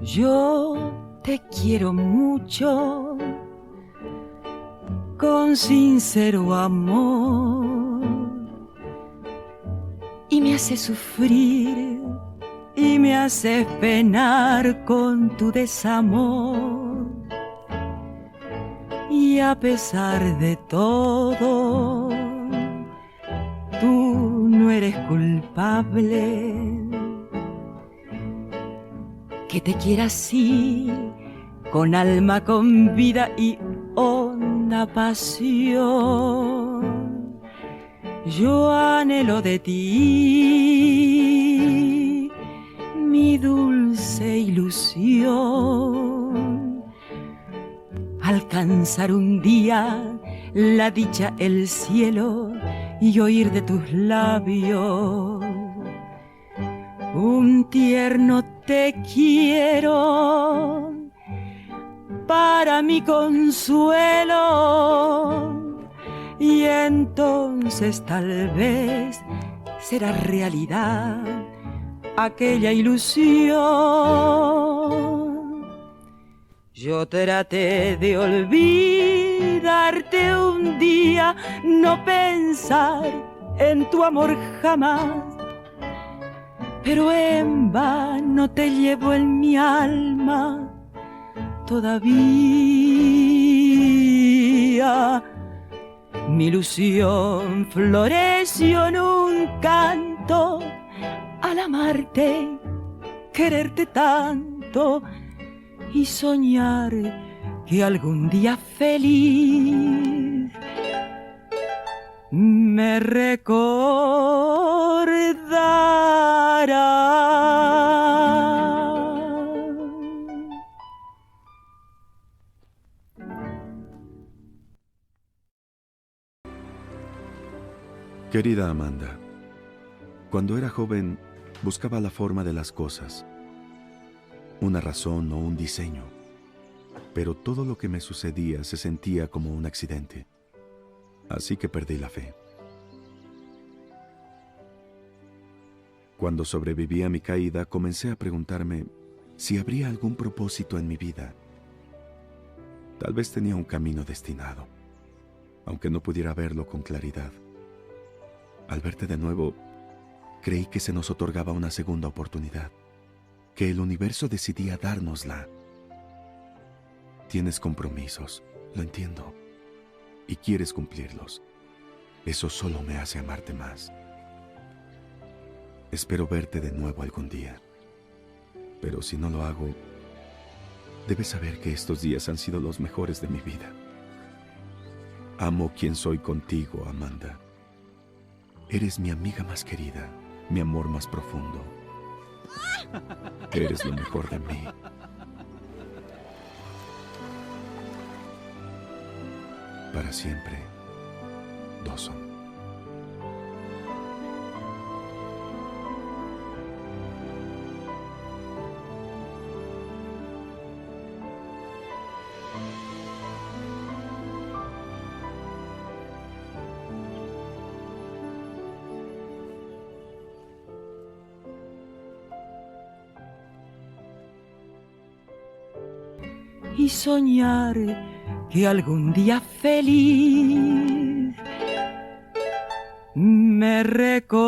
Yo te quiero mucho, con sincero amor, y me haces sufrir y me haces penar con tu desamor. Y a pesar de todo, tú no eres culpable. Que te quiera así, con alma, con vida y honda pasión. Yo anhelo de ti mi dulce ilusión, alcanzar un día la dicha, el cielo y oír de tus labios un tierno te quiero para mi consuelo, y entonces tal vez será realidad aquella ilusión. Yo traté de olvidarte un día, no pensar en tu amor jamás, pero en vano te llevo en mi alma todavía. Mi ilusión floreció en un canto al amarte, quererte tanto y soñar que algún día feliz me recordará. Querida Amanda, cuando era joven buscaba la forma de las cosas, una razón o un diseño, pero todo lo que me sucedía se sentía como un accidente, así que perdí la fe. Cuando sobreviví a mi caída, comencé a preguntarme si habría algún propósito en mi vida. Tal vez tenía un camino destinado, aunque no pudiera verlo con claridad. Al verte de nuevo, creí que se nos otorgaba una segunda oportunidad, que el universo decidía dárnosla. Tienes compromisos, lo entiendo, y quieres cumplirlos. Eso solo me hace amarte más. Espero verte de nuevo algún día, pero si no lo hago, debes saber que estos días han sido los mejores de mi vida. Amo quien soy contigo, Amanda. Eres mi amiga más querida, mi amor más profundo. Eres lo mejor de mí. Para siempre, Dawson. Y soñar que algún día feliz me recordará.